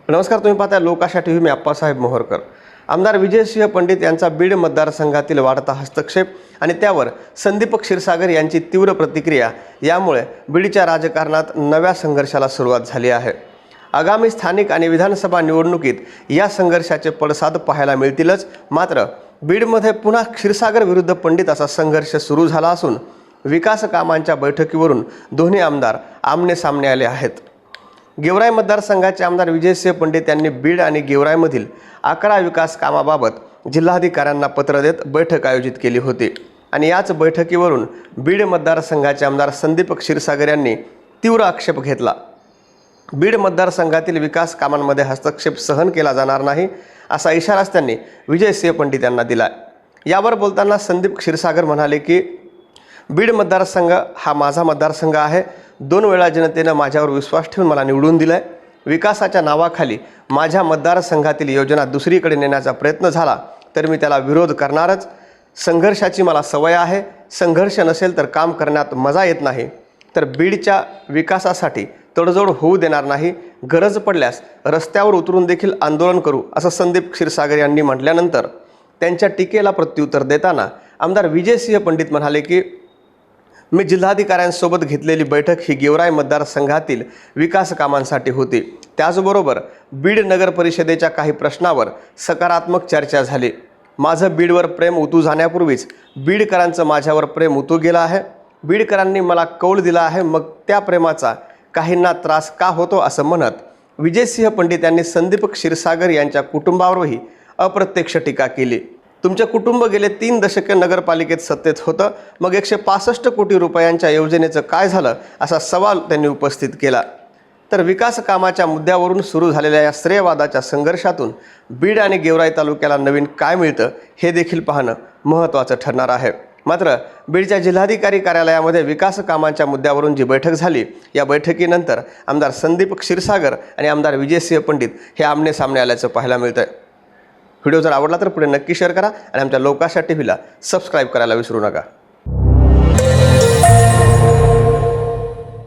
नमस्कार, तुम्ही पाहताय लोकाशा टीव्ही. मी आप्पासाहेब मोहरकर. आमदार विजयसिंह पंडित यांचा बीड मतदारसंघातील वाढता हस्तक्षेप आणि त्यावर संदीप क्षीरसागर यांची तीव्र प्रतिक्रिया यामुळे बीडच्या राजकारणात नव्या संघर्षाला सुरुवात झाली आहे. आगामी स्थानिक आणि विधानसभा निवडणुकीत या संघर्षाचे पडसाद पाहायला मिळतीलच. मात्र बीडमध्ये पुन्हा क्षीरसागर विरुद्ध पंडित असा संघर्ष सुरू झाला असून विकास कामांच्या बैठकीवरून दोन्ही आमदार आमने सामने आले आहेत. गेवराई मतदारसंघाचे आमदार विजयसिंह पंडित यांनी बीड आणि गेवराईमधील 11 विकास कामाबाबत जिल्हाधिकाऱ्यांना पत्र देत बैठक आयोजित केली होती आणि याच बैठकीवरून बीड मतदारसंघाचे आमदार संदीप क्षीरसागर यांनी तीव्र आक्षेप घेतला. बीड मतदारसंघातील विकास कामांमध्ये हस्तक्षेप सहन केला जाणार नाही असा इशाराच त्यांनी विजयसिंह पंडित यांना दिला. यावर बोलताना संदीप क्षीरसागर म्हणाले की बीड मतदारसंघ हा माझा मतदारसंघ आहे. 2 वेळा जनतेनं माझ्यावर विश्वास ठेवून मला निवडून दिलं आहे. विकासाच्या नावाखाली माझ्या मतदारसंघातील योजना दुसरीकडे नेण्याचा प्रयत्न झाला तर मी त्याला विरोध करणारच. संघर्षाची मला सवय आहे. संघर्ष नसेल तर काम करण्यात मजा येत नाही. तर बीडच्या विकासासाठी तडजोड होऊ देणार नाही. गरज पडल्यास रस्त्यावर उतरून देखील आंदोलन करू असं संदीप क्षीरसागर यांनी म्हटल्यानंतर त्यांच्या टीकेला प्रत्युत्तर देताना आमदार विजयसिंह पंडित म्हणाले की मी जिल्हाधिकाऱ्यांसोबत घेतलेली बैठक ही गेवराई मतदारसंघातील विकास कामांसाठी होती. त्याचबरोबर बीड नगर परिषदेच्या काही प्रश्नावर सकारात्मक चर्चा झाली. माझं बीडवर प्रेम उतू जाण्यापूर्वीच बीडकरांचं माझ्यावर प्रेम उतू गेलं आहे. बीडकरांनी मला कौल दिला आहे, मग त्या प्रेमाचा काहींना त्रास का होतो असं म्हणत विजयसिंह पंडित यांनी संदीप क्षीरसागर यांच्या कुटुंबावरही अप्रत्यक्ष टीका केली. तुमचे कुटुंब गेले 3 दशके नगरपालिकेत सत्तेत होतं, मग 165 कोटी रुपयांच्या योजनेचं काय झालं असा सवाल त्यांनी उपस्थित केला. तर विकास कामाच्या मुद्द्यावरून सुरू झालेल्या या श्रेयवादाच्या संघर्षातून बीड आणि गेवराई तालुक्याला नवीन काय मिळतं हे देखील पाहणं महत्त्वाचं ठरणार आहे. मात्र बीडच्या जिल्हाधिकारी कार्यालयामध्ये विकास कामांच्या मुद्द्यावरून जी बैठक झाली, या बैठकीनंतर आमदार संदीप क्षीरसागर आणि आमदार विजयसिंह पंडित हे आमने सामने आल्याचं पाहायला मिळतंय. व्हिडिओ जर आवडला तर पुढे नक्की शेअर करा आणि आमच्या लोकाशा टीव्हीला सबस्क्राईब करायला विसरू नका.